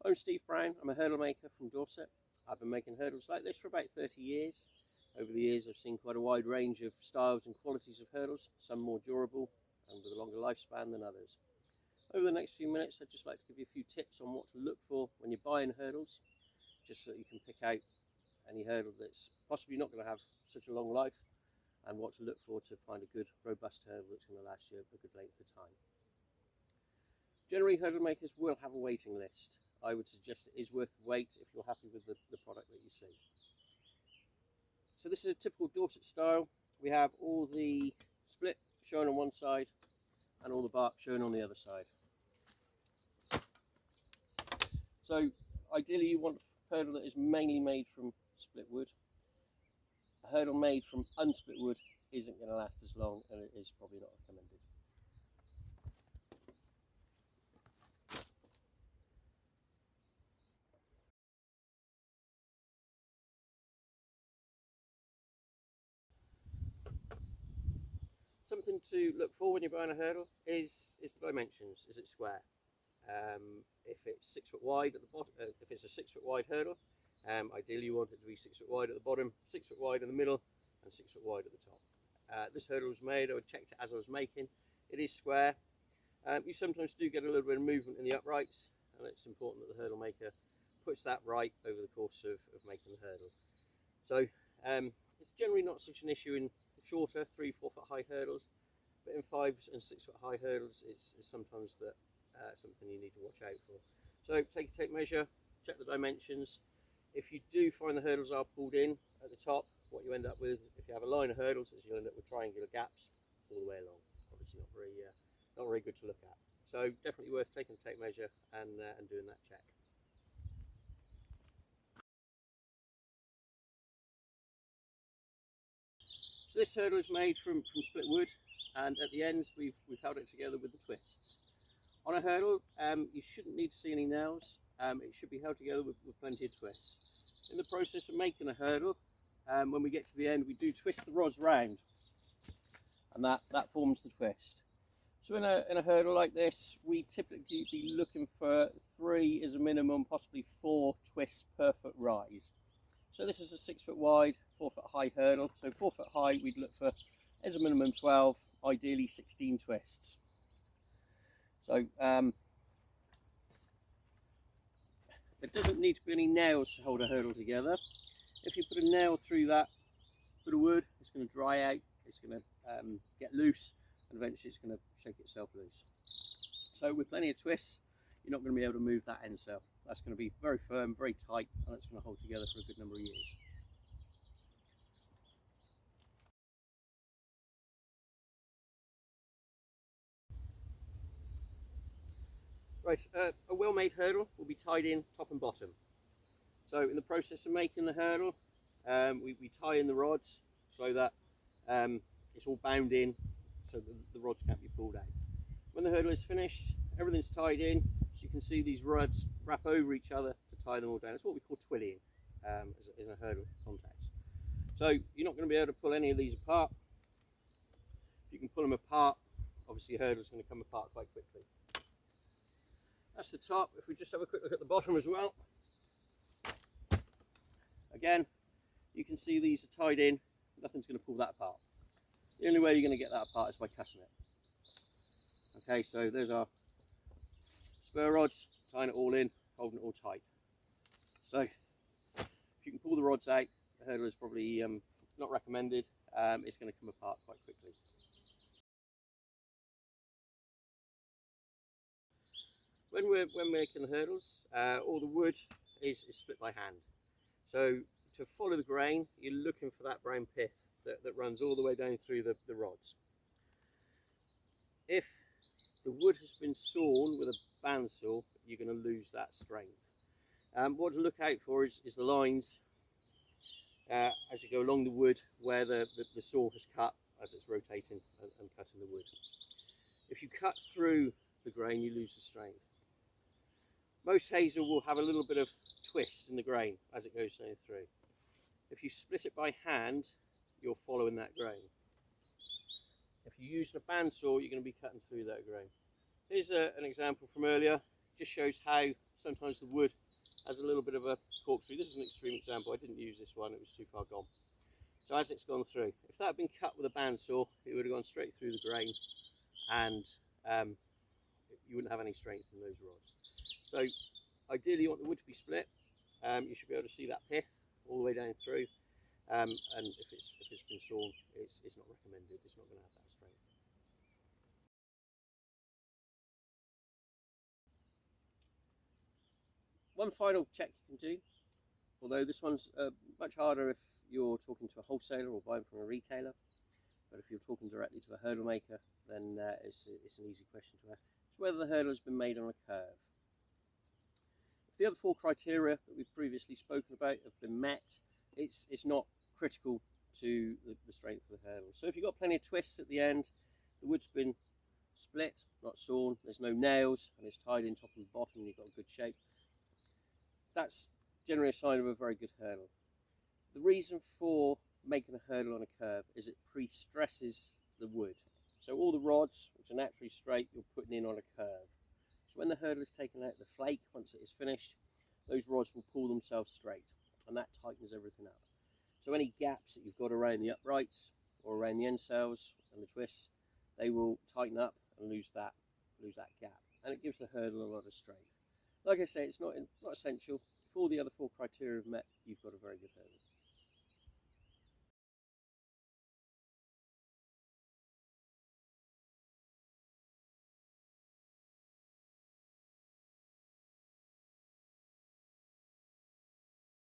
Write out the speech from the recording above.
I'm Steve Brown. I'm a hurdle maker from Dorset. I've been making hurdles like this for about 30 years. Over the years I've seen quite a wide range of styles and qualities of hurdles, some more durable and with a longer lifespan than others. Over the next few minutes I'd just like to give you a few tips on what to look for when you're buying hurdles, just so that you can pick out any hurdle that's possibly not going to have such a long life, and what to look for to find a good robust hurdle that's going to last you a good length of time. Generally, hurdle makers will have a waiting list. I would suggest it is worth the wait if you're happy with the product that you see. So this is a typical Dorset style. We have all the split shown on one side and all the bark shown on the other side. So ideally you want a hurdle that is mainly made from split wood. A hurdle made from unsplit wood isn't going to last as long, and it is probably not recommended. Something to look for when you're buying a hurdle is the dimensions. Is it square? If it's 6 foot wide at the bottom, if it's a 6 foot wide hurdle, ideally you want it to be 6 foot wide at the bottom, 6 foot wide in the middle, and 6 foot wide at the top. This hurdle was made, I checked it as I was making. It is square. You sometimes do get a little bit of movement in the uprights, and it's important that the hurdle maker puts that right over the course of making the hurdle. So it's generally not such an issue in shorter 3-4 foot high hurdles, but in 5 and 6 foot high hurdles it's sometimes something you need to watch out for. So take a tape measure, check the dimensions. If you do find the hurdles are pulled in at the top, what you end up with, if you have a line of hurdles, is you'll end up with triangular gaps all the way along. Obviously not very good to look at. So definitely worth taking a tape measure and doing that check. So this hurdle is made from split wood, and at the ends we've held it together with the twists. On a hurdle, you shouldn't need to see any nails. It should be held together with plenty of twists. In the process of making a hurdle, when we get to the end, we do twist the rods round, and that forms the twist. So in a hurdle like this, we typically be looking for 3 as a minimum, possibly 4 twists per foot rise. So this is a 6 foot wide, 4 foot high hurdle. So 4 foot high, we'd look for as a minimum 12, ideally 16 twists. So there doesn't need to be any nails to hold a hurdle together. If you put a nail through that bit of wood, it's going to dry out, it's going to get loose, and eventually it's going to shake itself loose. So with plenty of twists, you're not going to be able to move that end cell. That's going to be very firm, very tight, and it's going to hold together for a good number of years. Right, a well-made hurdle will be tied in top and bottom. So in the process of making the hurdle, we tie in the rods so that it's all bound in, so the rods can't be pulled out. When the hurdle is finished, everything's tied in, so you can see these rods wrap over each other to tie them all down. It's what we call twillying in a hurdle context. So you're not going to be able to pull any of these apart. If you can pull them apart, obviously your hurdle's going to come apart quite quickly. That's the top. If we just have a quick look at the bottom as well. Again, you can see these are tied in. Nothing's going to pull that apart. The only way you're going to get that apart is by cutting it. Okay, so there's our spur rods, tying it all in, holding it all tight. So if you can pull the rods out, the hurdle is probably not recommended. It's going to come apart quite quickly. When we're making the hurdles, all the wood is split by hand. So to follow the grain, you're looking for that brown pith that runs all the way down through the rods. If the wood has been sawn with a bandsaw, you're going to lose that strength. What to look out for is the lines as you go along the wood where the saw has cut as it's rotating and cutting the wood. If you cut through the grain, you lose the strength. Most hazel will have a little bit of twist in the grain as it goes down through. If you split it by hand, you're following that grain. If you're using a bandsaw, you're going to be cutting through that grain. Here's an example from earlier. just shows how sometimes the wood has a little bit of a corkscrew. This is an extreme example. I didn't use this one, it was too far gone. So as it's gone through, if that had been cut with a bandsaw, it would have gone straight through the grain, and you wouldn't have any strength in those rods. So ideally you want the wood to be split. You should be able to see that pith all the way down through, and if it's been sawn, it's not recommended. It's not going to have that strength. One final check you can do, although this one's much harder if you're talking to a wholesaler or buying from a retailer, but if you're talking directly to a hurdle maker, then it's an easy question to ask. It's whether the hurdle has been made on a curve. If the other 4 criteria that we've previously spoken about have been met, it's not critical to the strength of the hurdle. So if you've got plenty of twists at the end, the wood's been split, not sawn, there's no nails, and it's tied in top and bottom, and you've got a good shape, that's generally a sign of a very good hurdle. The reason for making a hurdle on a curve is it pre-stresses the wood. So all the rods, which are naturally straight, you're putting in on a curve. So when the hurdle is taken out of the flake, once it is finished, those rods will pull themselves straight, and that tightens everything up. So any gaps that you've got around the uprights or around the end sails and the twists, they will tighten up and lose that gap, and it gives the hurdle a lot of strength. Like I say, it's not essential. If all the other 4 criteria are met, you've got a very good hurdle.